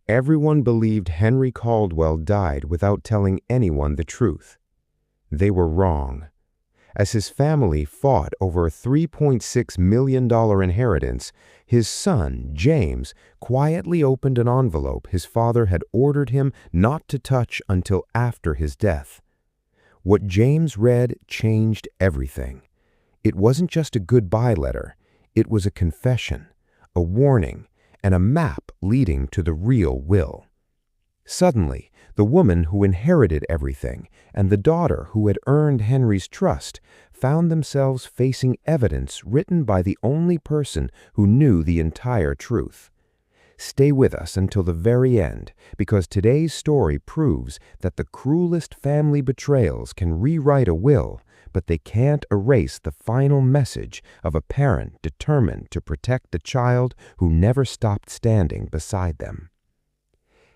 Everyone believed Henry Caldwell died without telling anyone the truth. They were wrong. As his family fought over a $3.6 million inheritance, his son, James, quietly opened an envelope his father had ordered him not to touch until after his death. What James read changed everything. It wasn't just a goodbye letter. It was a confession, a warning, and a map leading to the real will. Suddenly, the woman who inherited everything and the daughter who had earned Henry's trust found themselves facing evidence written by the only person who knew the entire truth. Stay with us until the very end, because today's story proves that the cruelest family betrayals can rewrite a will, but they can't erase the final message of a parent determined to protect the child who never stopped standing beside them.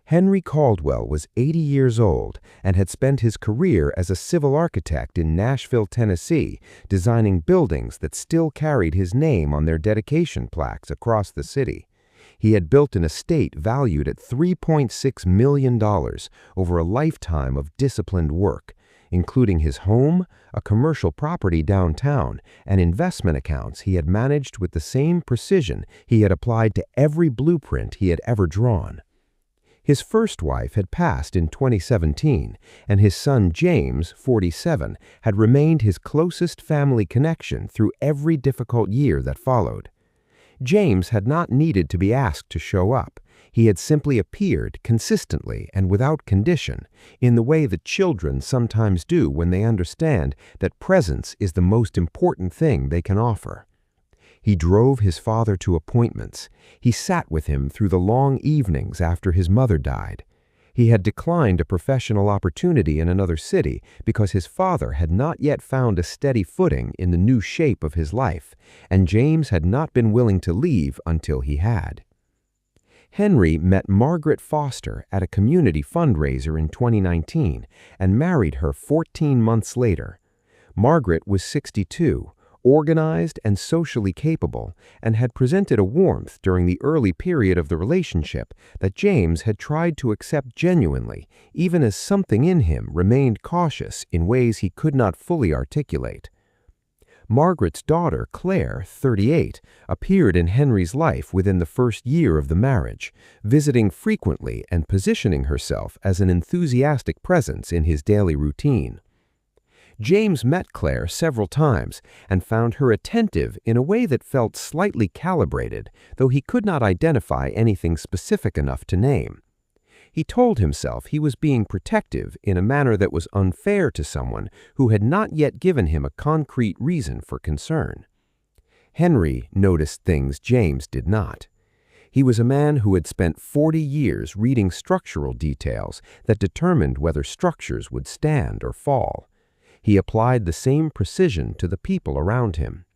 Henry Caldwell was 80 years old and had spent his career as a civil architect in Nashville, Tennessee, designing buildings that still carried his name on their dedication plaques across the city. He had built an estate valued at $3.6 million over a lifetime of disciplined work, including his home, a commercial property downtown, and investment accounts he had managed with the same precision he had applied to every blueprint he had ever drawn. His first wife had passed in 2017, and his son James, 47, had remained his closest family connection through every difficult year that followed. James had not needed to be asked to show up. He had simply appeared consistently and without condition, in the way that children sometimes do when they understand that presence is the most important thing they can offer. He drove his father to appointments. He sat with him through the long evenings after his mother died. He had declined a professional opportunity in another city because his father had not yet found a steady footing in the new shape of his life, and James had not been willing to leave until he had. Henry met Margaret Foster at a community fundraiser in 2019 and married her 14 months later. Margaret was 62, organized and socially capable, and had presented a warmth during the early period of the relationship that James had tried to accept genuinely, even as something in him remained cautious in ways he could not fully articulate. Margaret's daughter, Claire, 38, appeared in Henry's life within the first year of the marriage, visiting frequently and positioning herself as an enthusiastic presence in his daily routine. James met Claire several times and found her attentive in a way that felt slightly calibrated, though he could not identify anything specific enough to name. He told himself he was being protective in a manner that was unfair to someone who had not yet given him a concrete reason for concern. Henry noticed things James did not. He was a man who had spent 40 years reading structural details that determined whether structures would stand or fall. He applied the same precision to the people around him.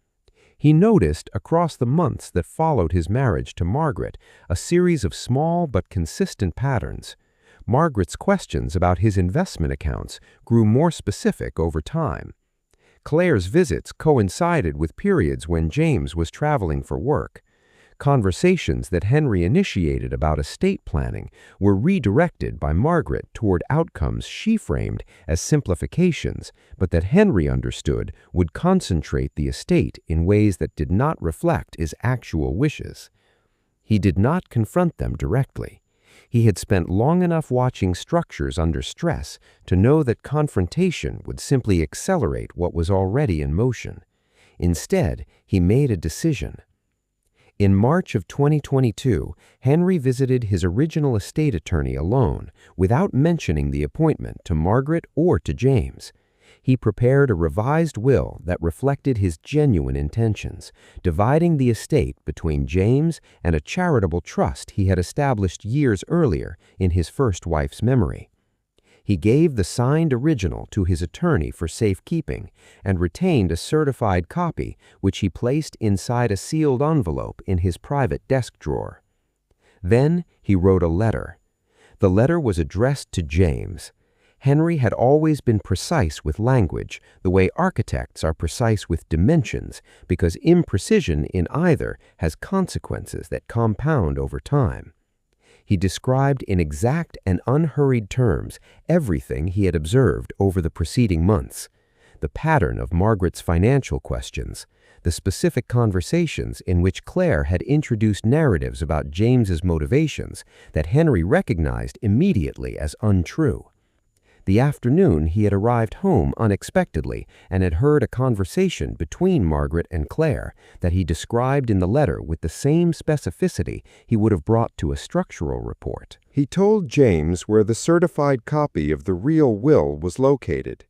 He noticed across the months that followed his marriage to Margaret a series of small but consistent patterns. Margaret's questions about his investment accounts grew more specific over time. Claire's visits coincided with periods when James was traveling for work. Conversations that Henry initiated about estate planning were redirected by Margaret toward outcomes she framed as simplifications, but that Henry understood would concentrate the estate in ways that did not reflect his actual wishes. He did not confront them directly. He had spent long enough watching structures under stress to know that confrontation would simply accelerate what was already in motion. Instead, he made a decision. In March of 2022, Henry visited his original estate attorney alone, without mentioning the appointment to Margaret or to James. He prepared a revised will that reflected his genuine intentions, dividing the estate between James and a charitable trust he had established years earlier in his first wife's memory. He gave the signed original to his attorney for safekeeping and retained a certified copy, which he placed inside a sealed envelope in his private desk drawer. Then he wrote a letter. The letter was addressed to James. Henry had always been precise with language, the way architects are precise with dimensions, because imprecision in either has consequences that compound over time. He described in exact and unhurried terms everything he had observed over the preceding months, the pattern of Margaret's financial questions, the specific conversations in which Claire had introduced narratives about James's motivations that Henry recognized immediately as untrue. The afternoon he had arrived home unexpectedly and had heard a conversation between Margaret and Claire that he described in the letter with the same specificity he would have brought to a structural report. He told James where the certified copy of the real will was located.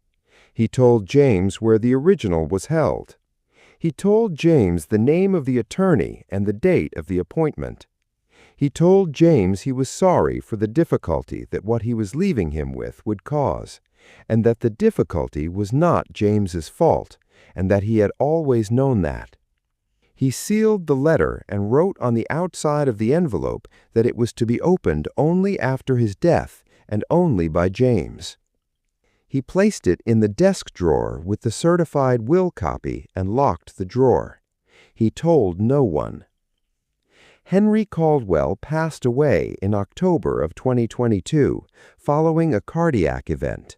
He told James where the original was held. He told James the name of the attorney and the date of the appointment. He told James he was sorry for the difficulty that what he was leaving him with would cause, and that the difficulty was not James's fault, and that he had always known that. He sealed the letter and wrote on the outside of the envelope that it was to be opened only after his death and only by James. He placed it in the desk drawer with the certified will copy and locked the drawer. He told no one. Henry Caldwell passed away in October of 2022 following a cardiac event.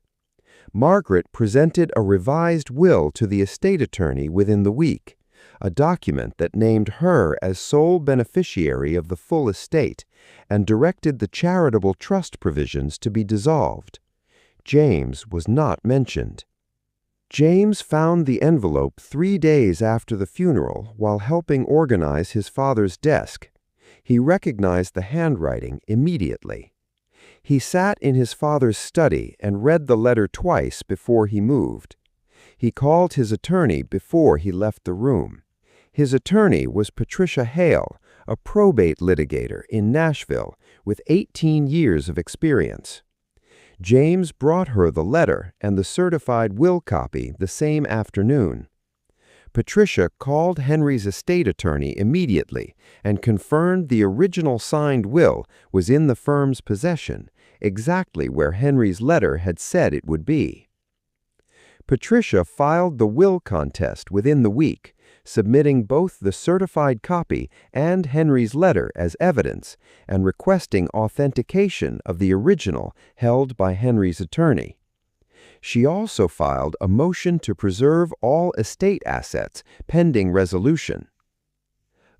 Margaret presented a revised will to the estate attorney within the week, a document that named her as sole beneficiary of the full estate and directed the charitable trust provisions to be dissolved. James was not mentioned. James found the envelope 3 days after the funeral while helping organize his father's desk. He recognized the handwriting immediately. He sat in his father's study and read the letter twice before he moved. He called his attorney before he left the room. His attorney was Patricia Hale, a probate litigator in Nashville with 18 years of experience. James brought her the letter and the certified will copy the same afternoon. Patricia called Henry's estate attorney immediately and confirmed the original signed will was in the firm's possession, exactly where Henry's letter had said it would be. Patricia filed the will contest within the week, submitting both the certified copy and Henry's letter as evidence and requesting authentication of the original held by Henry's attorney. She also filed a motion to preserve all estate assets pending resolution.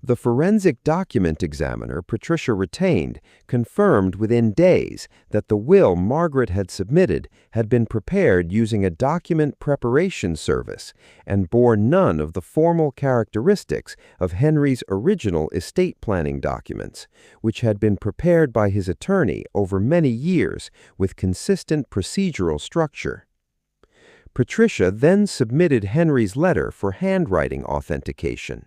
The forensic document examiner Patricia retained confirmed within days that the will Margaret had submitted had been prepared using a document preparation service and bore none of the formal characteristics of Henry's original estate planning documents, which had been prepared by his attorney over many years with consistent procedural structure. Patricia then submitted Henry's letter for handwriting authentication.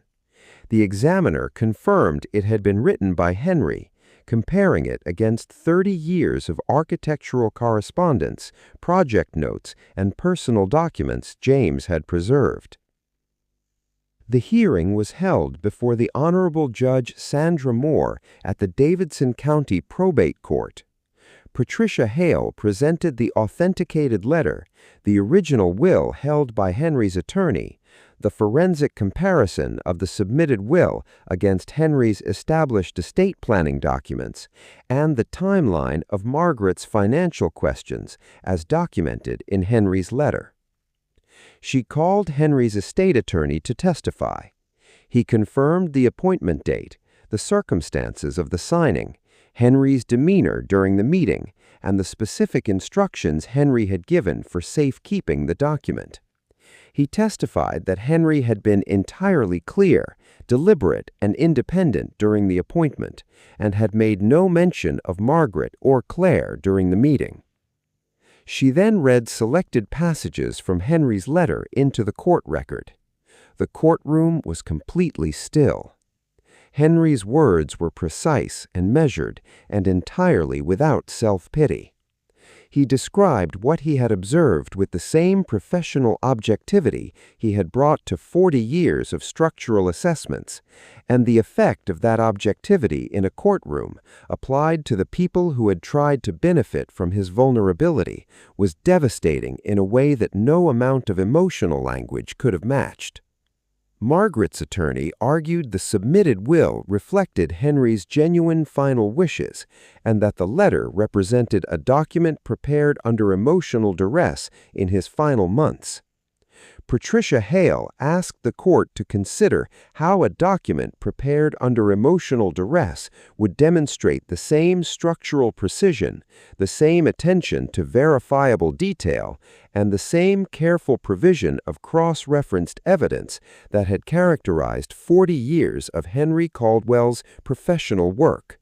The examiner confirmed it had been written by Henry, comparing it against 30 years of architectural correspondence, project notes, and personal documents James had preserved. The hearing was held before the Honorable Judge Sandra Moore at the Davidson County Probate Court. Patricia Hale presented the authenticated letter, the original will held by Henry's attorney, the forensic comparison of the submitted will against Henry's established estate planning documents, and the timeline of Margaret's financial questions as documented in Henry's letter. She called Henry's estate attorney to testify. He confirmed the appointment date, the circumstances of the signing, Henry's demeanor during the meeting, and the specific instructions Henry had given for safekeeping the document. He testified that Henry had been entirely clear, deliberate, and independent during the appointment, and had made no mention of Margaret or Claire during the meeting. She then read selected passages from Henry's letter into the court record. The courtroom was completely still. Henry's words were precise and measured, and entirely without self-pity. He described what he had observed with the same professional objectivity he had brought to 40 years of structural assessments, and the effect of that objectivity in a courtroom, applied to the people who had tried to benefit from his vulnerability, was devastating in a way that no amount of emotional language could have matched. Margaret's attorney argued the submitted will reflected Henry's genuine final wishes and that the letter represented a document prepared under emotional duress in his final months. Patricia Hale asked the court to consider how a document prepared under emotional duress would demonstrate the same structural precision, the same attention to verifiable detail, and the same careful provision of cross-referenced evidence that had characterized 40 years of Henry Caldwell's professional work.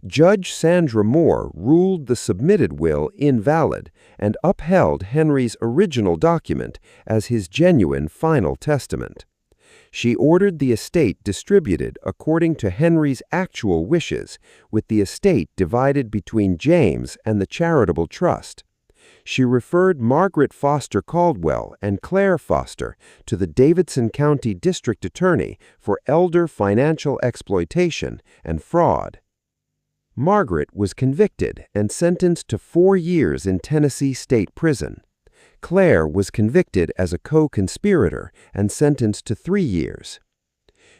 Judge Sandra Moore ruled the submitted will invalid and upheld Henry's original document as his genuine final testament. She ordered the estate distributed according to Henry's actual wishes, with the estate divided between James and the charitable trust. She referred Margaret Foster Caldwell and Claire Foster to the Davidson County District Attorney for elder financial exploitation and fraud. Margaret was convicted and sentenced to 4 years in Tennessee State Prison. Claire was convicted as a co-conspirator and sentenced to 3 years.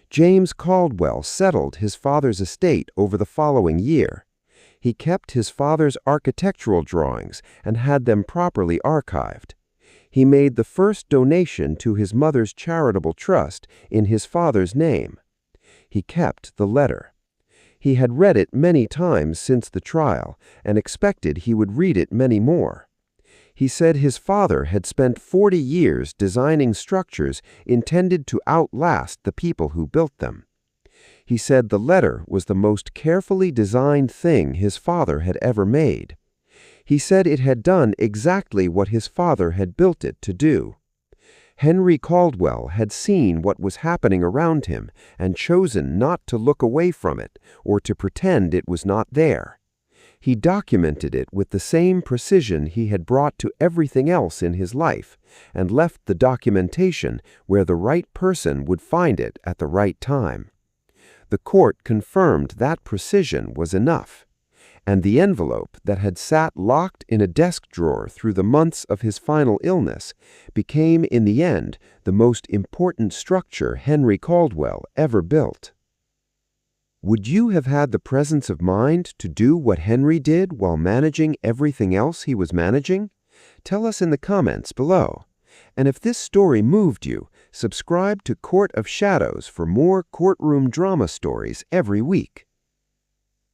James Caldwell settled his father's estate over the following year. He kept his father's architectural drawings and had them properly archived. He made the first donation to his mother's charitable trust in his father's name. He kept the letter. He had read it many times since the trial and expected he would read it many more. He said his father had spent 40 years designing structures intended to outlast the people who built them. He said the letter was the most carefully designed thing his father had ever made. He said it had done exactly what his father had built it to do. Henry Caldwell had seen what was happening around him and chosen not to look away from it or to pretend it was not there. He documented it with the same precision he had brought to everything else in his life and left the documentation where the right person would find it at the right time. The court confirmed that precision was enough, and the envelope that had sat locked in a desk drawer through the months of his final illness became, in the end, the most important structure Henry Caldwell ever built. Would you have had the presence of mind to do what Henry did while managing everything else he was managing? Tell us in the comments below. And if this story moved you, subscribe to Court of Shadows for more courtroom drama stories every week.